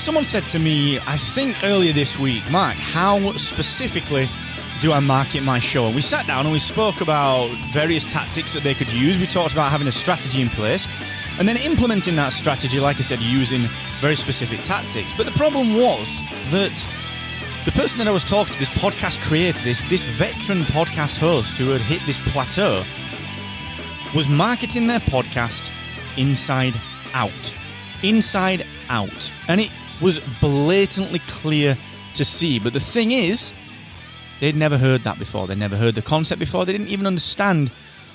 someone said to me, I think earlier this week, Mark, how specifically do I market my show? And we sat down and we spoke about various tactics that they could use. We talked about having a strategy in place and then implementing that strategy, like I said, using very specific tactics. But the problem was that the person that I was talking to, this podcast creator, this veteran podcast host who had hit this plateau, was marketing their podcast inside out. Inside out. And it was blatantly clear to see. But the thing is, they'd never heard that before. They'd never heard the concept before. They didn't even understand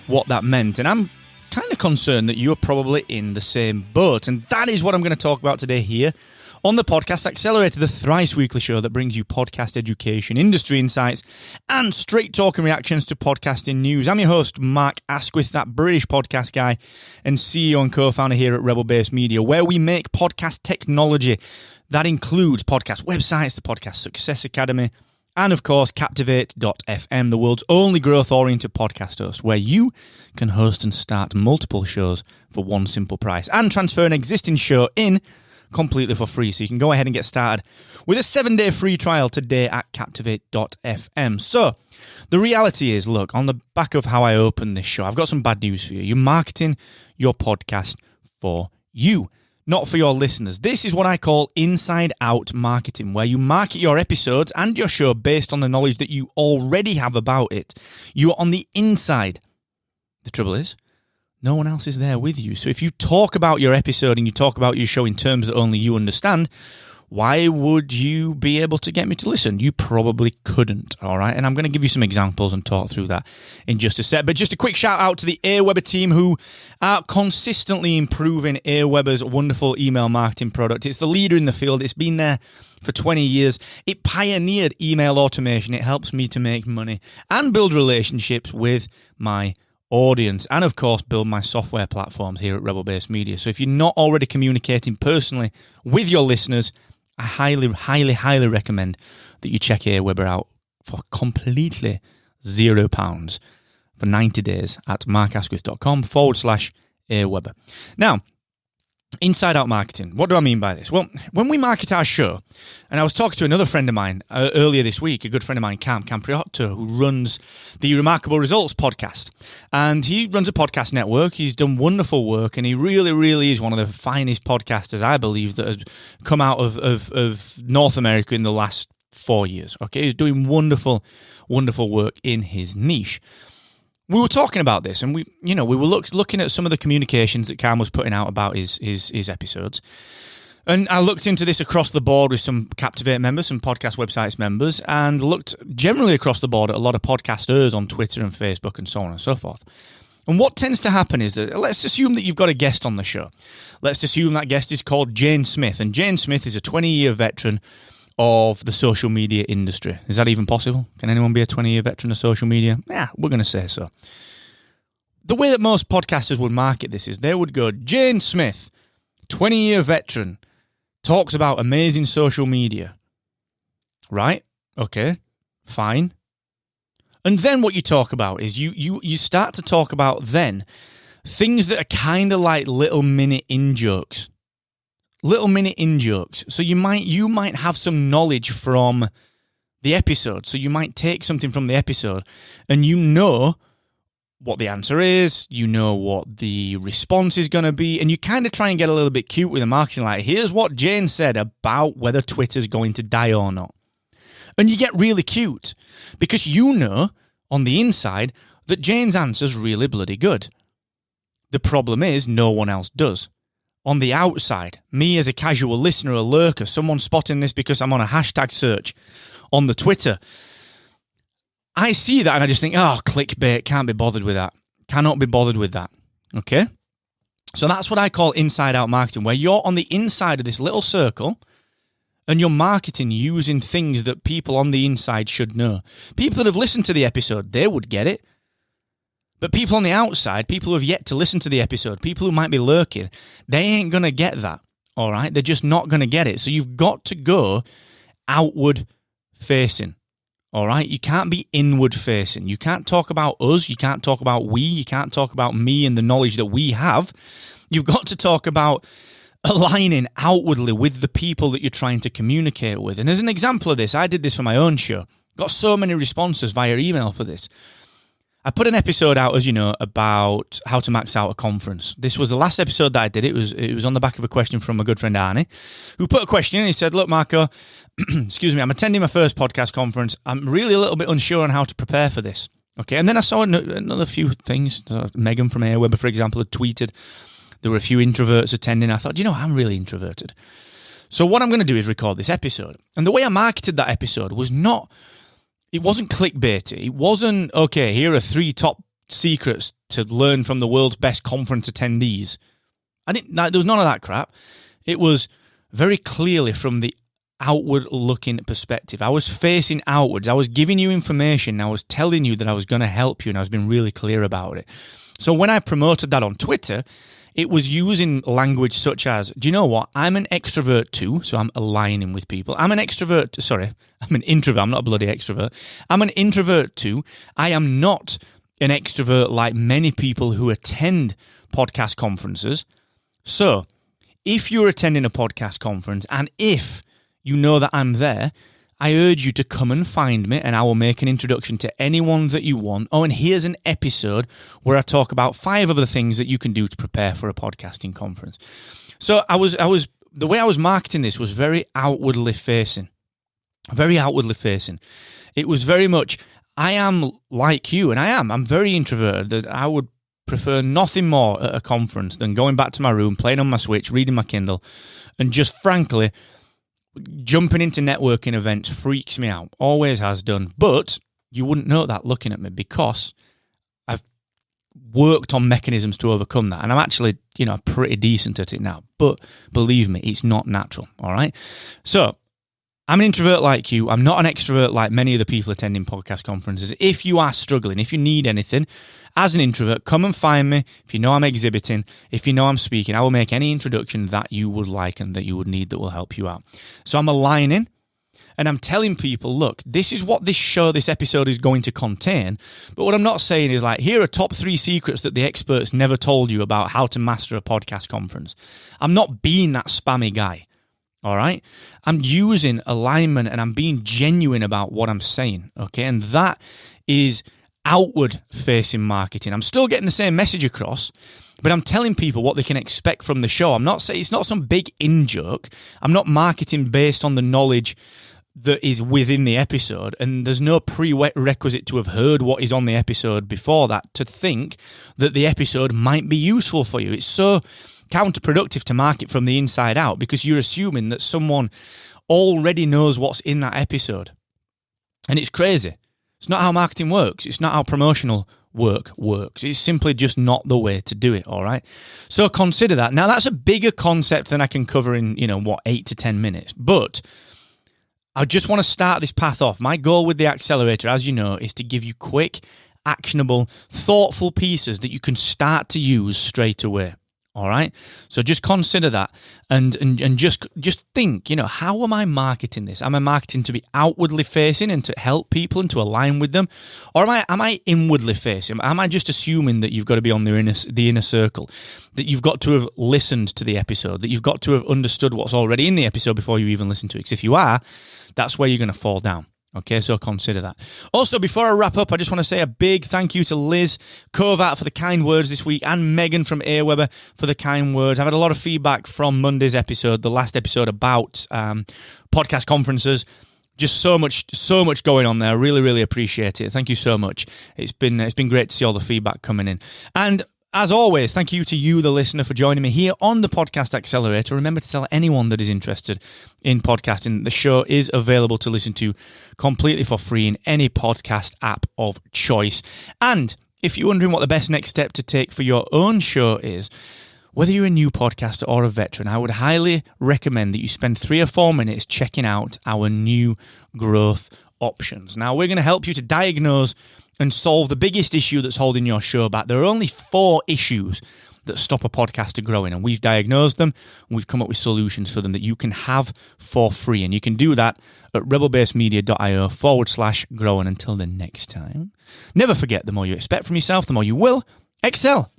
what that meant. And I'm kind of concerned that you're probably in the same boat. And that is what I'm going to talk about today here on the Podcast Accelerator, the thrice-weekly show that brings you podcast education, industry insights, and straight talk and reactions to podcasting news. I'm your host, Mark Asquith, that British podcast guy and CEO and co-founder here at Rebel Base Media, where we make podcast technology. That includes podcast websites, the Podcast Success Academy, and of course, Captivate.fm, the world's only growth-oriented podcast host, where you can host and start multiple shows for one simple price and transfer an existing show in completely for free. So you can go ahead and get started with a 7-day free trial today at Captivate.fm. So the reality is, look, on the back of how I opened this show, I've got some bad news for you. You're marketing your podcast for you, not for your listeners. This is what I call inside-out marketing, where you market your episodes and your show based on the knowledge that you already have about it. You're on the inside. The trouble is, no one else is there with you. So if you talk about your episode and you talk about your show in terms that only you understand, why would you be able to get me to listen? You probably couldn't, all right? And I'm going to give you some examples and talk through that in just a sec. But just a quick shout out to the AWeber team who are consistently improving AWeber's wonderful email marketing product. It's the leader in the field. It's been there for 20 years. It pioneered email automation. It helps me to make money and build relationships with my audience, and of course build my software platforms here at Rebel Base Media. So if you're not already communicating personally with your listeners, I highly recommend that you check AWeber out for completely £0 for 90 days at markasquith.com/AWeber. Now, inside out marketing. What do I mean by this? Well, when we market our show, and I was talking to another friend of mine earlier this week, a good friend of mine, Cam Priotto, who runs the Remarkable Results podcast. And he runs a podcast network. He's done wonderful work, and he really is one of the finest podcasters, I believe, that has come out of North America in the last 4 years. Okay, he's doing wonderful work in his niche. We were talking about this, and we were looking at some of the communications that Cam was putting out about his episodes. And I looked into this across the board with some Captivate members, some podcast websites members, and looked generally across the board at a lot of podcasters on Twitter and Facebook and so on and so forth. And what tends to happen is that, let's assume that you've got a guest on the show. Let's assume that guest is called Jane Smith, and Jane Smith is a 20-year veteran of the social media industry. Is that even possible? Can anyone be a 20-year veteran of social media? Yeah, we're going to say so. The way that most podcasters would market this is they would go, Jane Smith, 20-year veteran, talks about amazing social media. Right? Okay, fine. And then what you talk about is you start to talk about then things that are kind of like little mini in-jokes. Little minute in-jokes. So you might have some knowledge from the episode. So you might take something from the episode and you know what the answer is, you know what the response is going to be, and you kind of try and get a little bit cute with the marketing, like, here's what Jane said about whether Twitter's going to die or not. And you get really cute because you know on the inside that Jane's answer's really bloody good. The problem is no one else does. On the outside, me as a casual listener, a lurker, someone spotting this because I'm on a hashtag search on the Twitter, I see that and I just think, oh, clickbait, can't be bothered with that. Cannot be bothered with that. Okay? So that's what I call inside-out marketing, where you're on the inside of this little circle and you're marketing using things that people on the inside should know. People that have listened to the episode, they would get it. But people on the outside, people who have yet to listen to the episode, people who might be lurking, they ain't going to get that, all right? They're just not going to get it. So you've got to go outward facing, all right? You can't be inward facing. You can't talk about us. You can't talk about we. You can't talk about me and the knowledge that we have. You've got to talk about aligning outwardly with the people that you're trying to communicate with. And as an example of this, I did this for my own show. Got so many responses via email for this. I put an episode out, as you know, about how to max out a conference. This was the last episode that I did. It was on the back of a question from my good friend Arnie, who put a question and he said, look, Marco, excuse me, I'm attending my first podcast conference. I'm really a little bit unsure on how to prepare for this. Okay, and then I saw another few things. Megan from AWeber, for example, had tweeted there were a few introverts attending. I thought, I'm really introverted. So what I'm going to do is record this episode. And the way I marketed that episode it wasn't clickbaity. It wasn't, okay, here are 3 top secrets to learn from the world's best conference attendees. There was none of that crap. It was very clearly from the outward-looking perspective. I was facing outwards. I was giving you information. I was telling you that I was going to help you, and I was being really clear about it. So when I promoted that on Twitter, it was using language such as, do you know what? I'm an extrovert too, so I'm aligning with people. I'm an introvert. I'm not a bloody extrovert. I'm an introvert too. I am not an extrovert like many people who attend podcast conferences. So if you're attending a podcast conference and if you know that I'm there, I urge you to come and find me and I will make an introduction to anyone that you want. Oh, and here's an episode where I talk about 5 of the things that you can do to prepare for a podcasting conference. So the way I was marketing this was very outwardly facing. Very outwardly facing. It was very much, I am like you, and I'm very introverted, that I would prefer nothing more at a conference than going back to my room, playing on my Switch, reading my Kindle, and just frankly, jumping into networking events freaks me out. Always has done. But you wouldn't know that looking at me because I've worked on mechanisms to overcome that. And I'm actually, pretty decent at it now. But believe me, it's not natural. All right. So I'm an introvert like you. I'm not an extrovert like many of the people attending podcast conferences. If you are struggling, if you need anything, as an introvert, come and find me. If you know I'm exhibiting, if you know I'm speaking, I will make any introduction that you would like and that you would need that will help you out. So I'm aligning and I'm telling people, look, this is what this episode is going to contain. But what I'm not saying is like, here are top 3 secrets that the experts never told you about how to master a podcast conference. I'm not being that spammy guy. All right. I'm using alignment and I'm being genuine about what I'm saying. Okay. And that is outward facing marketing. I'm still getting the same message across, but I'm telling people what they can expect from the show. I'm not saying it's not some big in-joke. I'm not marketing based on the knowledge that is within the episode. And there's no prerequisite to have heard what is on the episode before that to think that the episode might be useful for you. It's so counterproductive to market from the inside out because you're assuming that someone already knows what's in that episode. And it's crazy. It's not how marketing works. It's not how promotional work works. It's simply just not the way to do it, all right? So consider that. Now, that's a bigger concept than I can cover in, 8 to 10 minutes. But I just want to start this path off. My goal with the Accelerator, as you know, is to give you quick, actionable, thoughtful pieces that you can start to use straight away. All right. So just consider that and just think, how am I marketing this? Am I marketing to be outwardly facing and to help people and to align with them? Or am I inwardly facing? Am I just assuming that you've got to be on the inner circle, that you've got to have listened to the episode, that you've got to have understood what's already in the episode before you even listen to it? Because if you are, that's where you're going to fall down. Okay, so consider that. Also, before I wrap up, I just want to say a big thank you to Liz Kovat for the kind words this week and Megan from AWeber for the kind words. I've had a lot of feedback from Monday's episode, the last episode about podcast conferences. Just so much going on there. Really, really appreciate it. Thank you so much. It's been great to see all the feedback coming in. And as always, thank you to you, the listener, for joining me here on the Podcast Accelerator. Remember to tell anyone that is interested in podcasting. The show is available to listen to completely for free in any podcast app of choice. And if you're wondering what the best next step to take for your own show is, whether you're a new podcaster or a veteran, I would highly recommend that you spend 3 or 4 minutes checking out our new growth options. Now, we're going to help you to diagnose and solve the biggest issue that's holding your show back. There are only 4 issues that stop a podcaster growing, and we've diagnosed them, and we've come up with solutions for them that you can have for free. And you can do that at rebelbasemedia.io/grow. And until the next time, never forget, the more you expect from yourself, the more you will excel.